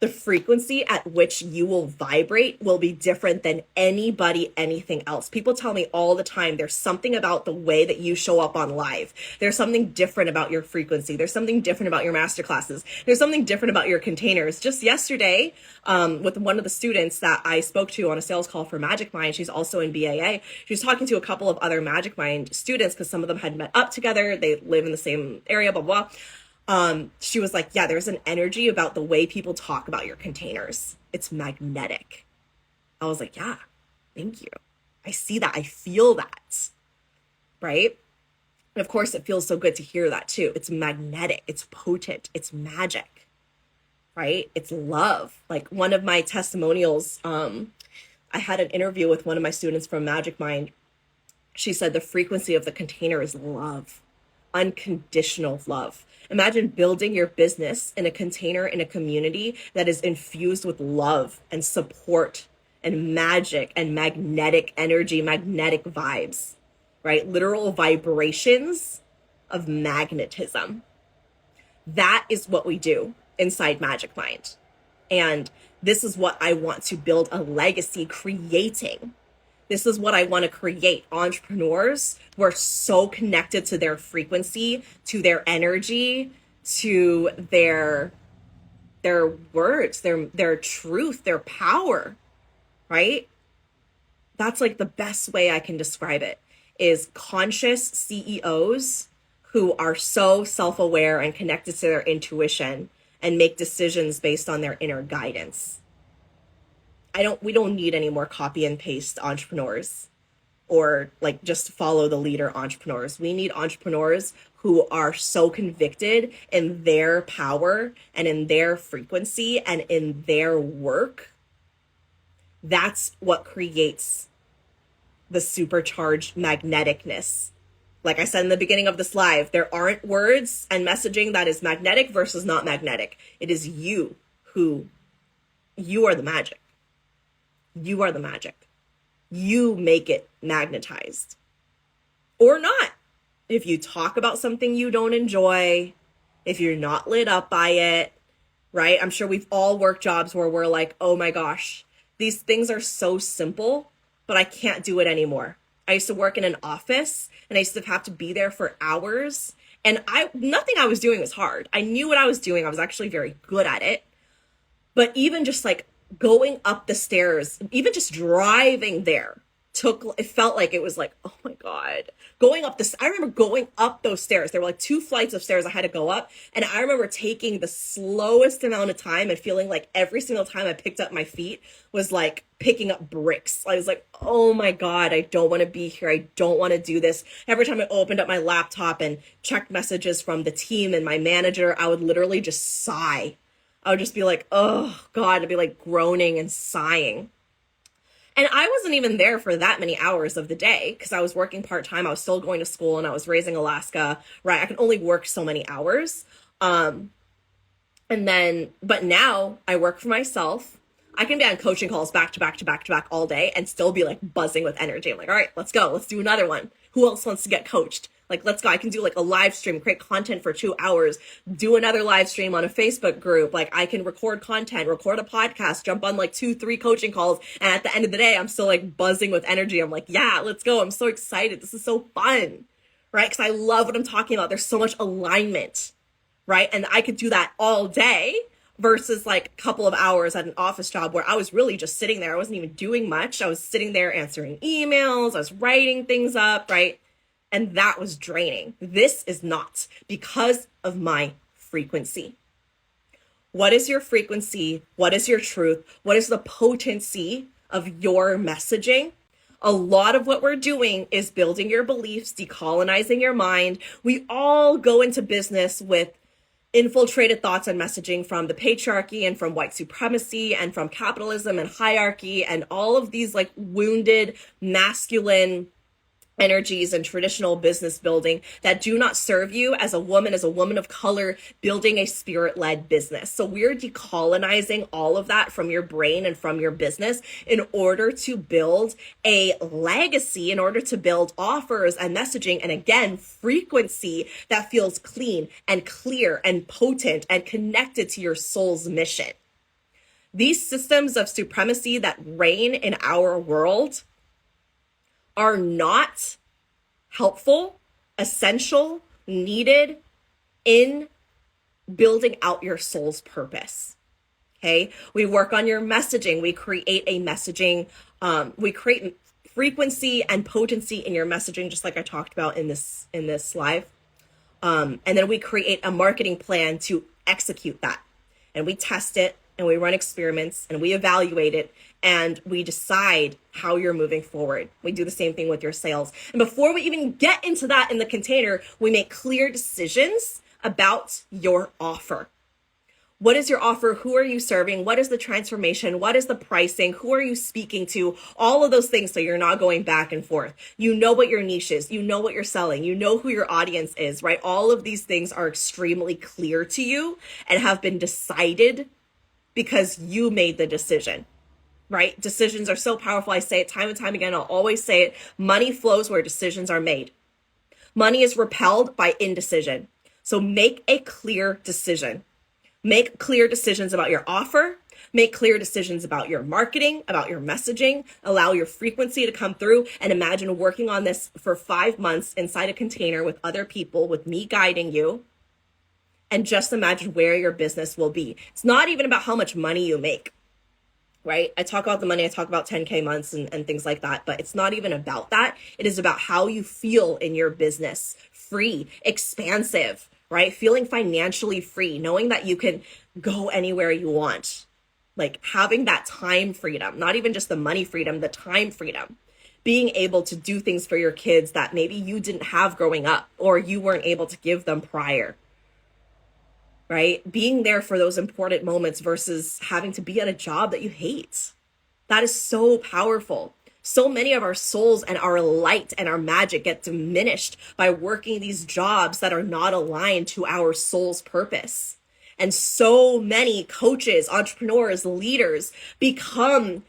the frequency at which you will vibrate will be different than anybody, anything else. People tell me all the time, there's something about the way that you show up on live. There's something different about your frequency. There's something different about your masterclasses. There's something different about your containers. Just yesterday, with one of the students that I spoke to on a sales call for Magic Mind, she's also in BAA. She was talking to a couple of other Magic Mind students because some of them had met up together. They live in the same area, blah, blah. She was like, yeah, there's an energy about the way people talk about your containers. It's magnetic. I was like, yeah, thank you. I see that. I feel that. Right? And of course, it feels so good to hear that too. It's magnetic. It's potent. It's magic. Right? It's love. Like one of my testimonials, I had an interview with one of my students from Magic Mind. She said the frequency of the container is love. Unconditional love. Imagine building your business in a container in a community that is infused with love and support and magic and magnetic energy, magnetic vibes, right? Literal vibrations of magnetism. That is what we do inside Magic Mind. And this is what I want to build a legacy creating. This is what I want to create. Entrepreneurs who are so connected to their frequency, to their energy, to their words, their truth, their power, right? That's like the best way I can describe it, is conscious CEOs who are so self-aware and connected to their intuition and make decisions based on their inner guidance. We don't need any more copy and paste entrepreneurs. or like just follow the leader entrepreneurs. We need entrepreneurs who are so convicted in their power and in their frequency and in their work. That's what creates the supercharged magneticness. Like I said in the beginning of this live, there aren't words and messaging that is magnetic versus not magnetic. It is you are the magic. You are the magic. You make it magnetized. Or not. If you talk about something you don't enjoy, if you're not lit up by it, right? I'm sure we've all worked jobs where we're like, oh my gosh, these things are so simple, but I can't do it anymore. I used to work in an office and I used to have to be there for hours, and nothing I was doing was hard. I knew what I was doing. I was actually very good at it. But even just like going up the stairs, even just driving there it felt like it was like, oh my God, I remember going up those stairs. There were like 2 flights of stairs I had to go up. And I remember taking the slowest amount of time and feeling like every single time I picked up my feet was like picking up bricks. I was like, oh my God, I don't want to be here. I don't want to do this. Every time I opened up my laptop and checked messages from the team and my manager, I would literally just sigh. I would just be like, oh God, I'd be like groaning and sighing. And I wasn't even there for that many hours of the day because I was working part-time. I was still going to school and I was raising Alaska, right? I can only work so many hours. But now I work for myself. I can be on coaching calls back to back to back to back all day and still be like buzzing with energy. I'm like, all right, let's go. Let's do another one. Who else wants to get coached? Like, let's go. I can do like a live stream, create content for 2 hours, do another live stream on a Facebook group. Like I can record content, record a podcast, jump on like 2-3 coaching calls. And at the end of the day, I'm still like buzzing with energy. I'm like, yeah, let's go. I'm so excited. This is so fun, right? Because I love what I'm talking about. There's so much alignment, right? And I could do that all day versus like a couple of hours at an office job where I was really just sitting there. I wasn't even doing much. I was sitting there answering emails. I was writing things up, right? And that was draining. This is not, because of my frequency. What is your frequency? What is your truth? What is the potency of your messaging? A lot of what we're doing is building your beliefs, decolonizing your mind. We all go into business with infiltrated thoughts and messaging from the patriarchy and from white supremacy and from capitalism and hierarchy and all of these like wounded masculine energies and traditional business building that do not serve you as a woman of color building a spirit-led business. So we're decolonizing all of that from your brain and from your business in order to build a legacy, in order to build offers and messaging, and again, frequency that feels clean and clear and potent and connected to your soul's mission. These systems of supremacy that reign in our world are not helpful, essential, needed in building out your soul's purpose. Okay. We work on your messaging. We create a messaging. We create frequency and potency in your messaging, just like I talked about in this live. And then we create a marketing plan to execute that. And we test it and we run experiments and we evaluate it and we decide how you're moving forward. We do the same thing with your sales. And before we even get into that in the container, we make clear decisions about your offer. What is your offer? Who are you serving? What is the transformation? What is the pricing? Who are you speaking to? All of those things, so you're not going back and forth. You know what your niche is. You know what you're selling. You know who your audience is, right? All of these things are extremely clear to you and have been decided because you made the decision, right? Decisions are so powerful. I say it time and time again. I'll always say it. Money flows where decisions are made. Money is repelled by indecision. So make a clear decision. Make clear decisions about your offer. Make clear decisions about your marketing, about your messaging. Allow your frequency to come through, and imagine working on this for 5 months inside a container with other people, with me guiding you. And just imagine where your business will be. It's not even about how much money you make, right? I talk about the money. I talk about 10K months and things like that, but it's not even about that. It is about how you feel in your business. Free, expansive, right? Feeling financially free, knowing that you can go anywhere you want. Like having that time freedom, not even just the money freedom, the time freedom. being able to do things for your kids that maybe you didn't have growing up or you weren't able to give them prior, right? Being there for those important moments versus having to be at a job that you hate. That is so powerful. So many of our souls and our light and our magic get diminished by working these jobs that are not aligned to our soul's purpose. And so many coaches, entrepreneurs, leaders come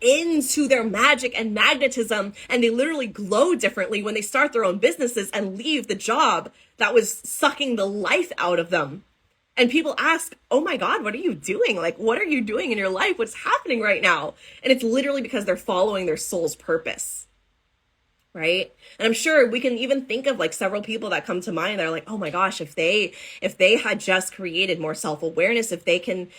into their magic and magnetism, and they literally glow differently when they start their own businesses and leave the job that was sucking the life out of them. And people ask, oh my God, what are you doing? Like, what are you doing in your life? What's happening right now? And it's literally because they're following their soul's purpose, right? And I'm sure we can even think of like several people that come to mind. They're like, oh my gosh, if they had just created more self-awareness, if they can,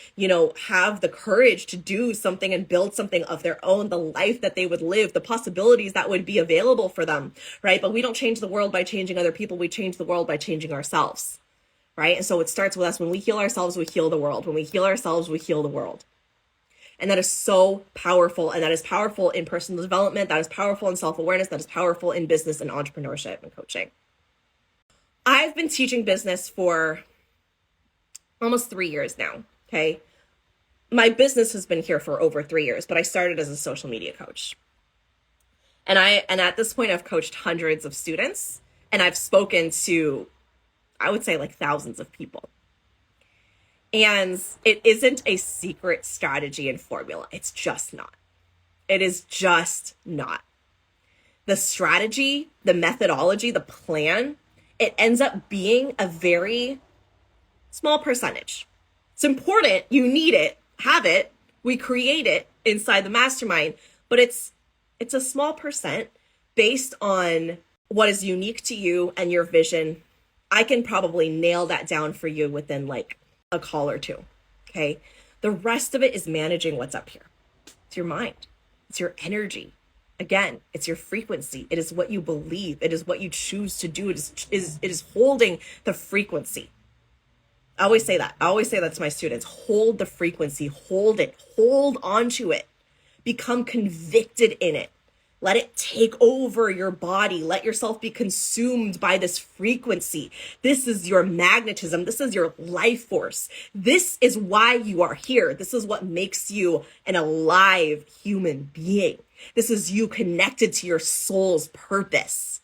have the courage to do something and build something of their own, the life that they would live, the possibilities that would be available for them, right? But we don't change the world by changing other people. We change the world by changing ourselves. Right? And so it starts with us. When we heal ourselves, we heal the world. When we heal ourselves, we heal the world. And that is so powerful. And that is powerful in personal development. That is powerful in self-awareness. That is powerful in business and entrepreneurship and coaching. I've been teaching business for almost 3 years now. Okay. My business has been here for over 3 years, but I started as a social media coach. And at this point, I've coached hundreds of students, and I've spoken to, I would say, like thousands of people. And it isn't a secret strategy and formula. It's just not. It is just not. The strategy, the methodology, the plan, it ends up being a very small percentage. It's important. You need it. Have it. We create it inside the mastermind. But it's a small percent based on what is unique to you and your vision. I can probably nail that down for you within like a call or two. Okay. The rest of it is managing what's up here. It's your mind. It's your energy. Again, it's your frequency. It is what you believe. It is what you choose to do. It is holding the frequency. I always say that. I always say that to my students. Hold the frequency. Hold it. Hold onto it. Become convicted in it. Let it take over your body. Let yourself be consumed by this frequency. This is your magnetism. This is your life force. This is why you are here. This is what makes you an alive human being. This is you connected to your soul's purpose.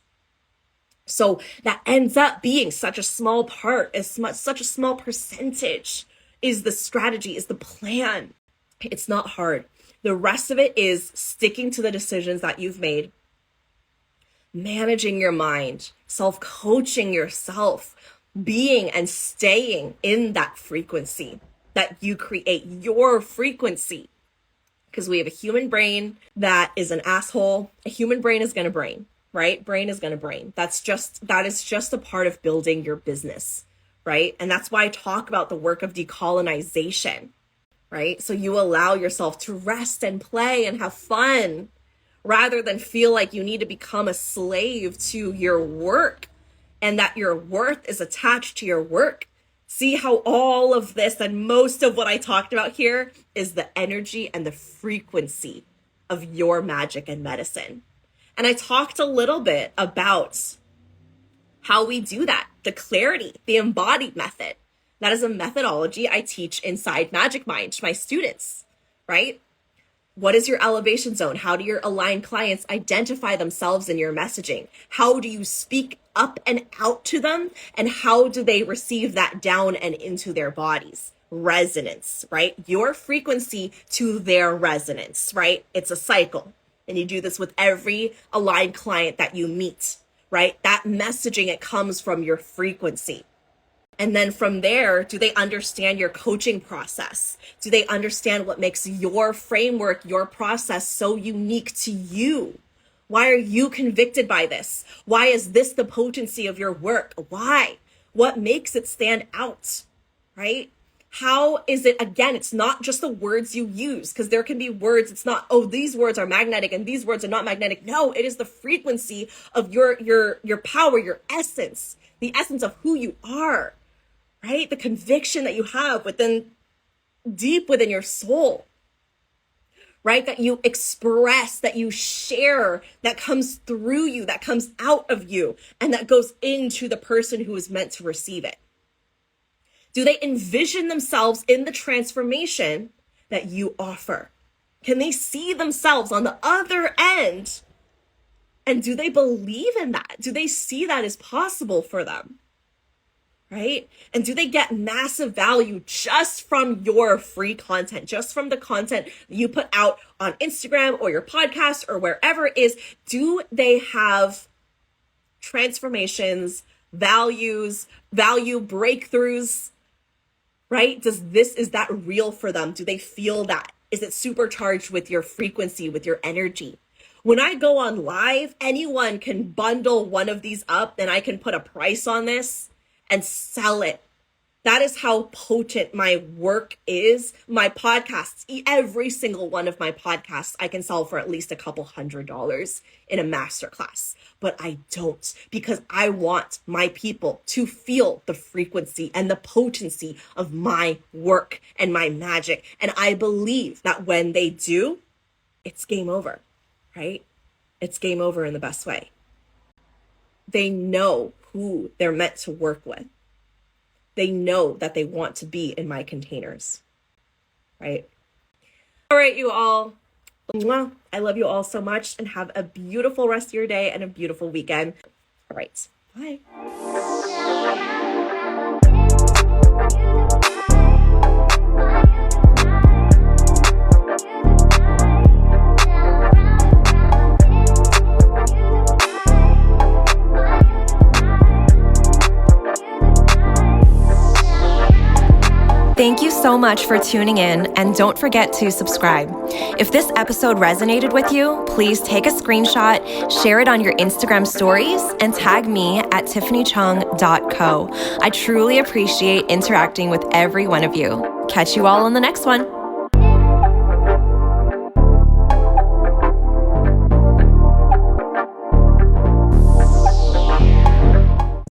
So that ends up being such a small part, such a small percentage is the strategy, is the plan. It's not hard. The rest of it is sticking to the decisions that you've made, managing your mind, self-coaching yourself, being and staying in that frequency that you create, your frequency. Because we have a human brain that is an asshole. A human brain is going to brain, right? Brain is going to brain. That is just a part of building your business, right? And that's why I talk about the work of decolonization. Right? So you allow yourself to rest and play and have fun rather than feel like you need to become a slave to your work and that your worth is attached to your work. See how all of this and most of what I talked about here is the energy and the frequency of your magic and medicine. And I talked a little bit about how we do that, the clarity, the embodied method. That is a methodology I teach inside Magic Mind to my students, right? What is your elevation zone? How do your aligned clients identify themselves in your messaging? How do you speak up and out to them? And how do they receive that down and into their bodies? Resonance, right? Your frequency to their resonance, right? It's a cycle. And you do this with every aligned client that you meet, right? That messaging, it comes from your frequency. And then from there, do they understand your coaching process? Do they understand what makes your framework, your process so unique to you? Why are you convicted by this? Why is this the potency of your work? Why? What makes it stand out, right? How is it, again, it's not just the words you use, because there can be words, it's not, oh, these words are magnetic and these words are not magnetic. No, it is the frequency of your power, your essence, the essence of who you are. Right? The conviction that you have deep within your soul, right? That you express, that you share, that comes through you, that comes out of you, and that goes into the person who is meant to receive it? Do they envision themselves in the transformation that you offer? Can they see themselves on the other end? And do they believe in that? Do they see that as possible for them? Right? And do they get massive value just from your free content, just from the content that you put out on Instagram or your podcast or wherever it is? Do they have transformations, value breakthroughs, right? Is that real for them? Do they feel that? Is it supercharged with your frequency, with your energy? When I go on live, anyone can bundle one of these up and I can put a price on this and sell it. That is how potent my work is. My podcasts, every single one of my podcasts, I can sell for at least a couple $100s in a masterclass. But I don't, because I want my people to feel the frequency and the potency of my work and my magic. And I believe that when they do, it's game over, right? It's game over in the best way. They know who they're meant to work with. They know that they want to be in my containers, right? All right, you all. I love you all so much, and have a beautiful rest of your day and a beautiful weekend. All right, bye. Thank you so much for tuning in, and don't forget to subscribe. If this episode resonated with you, please take a screenshot, share it on your Instagram stories, and tag me at tiffanychung.co. I truly appreciate interacting with every one of you. Catch you all on the next one.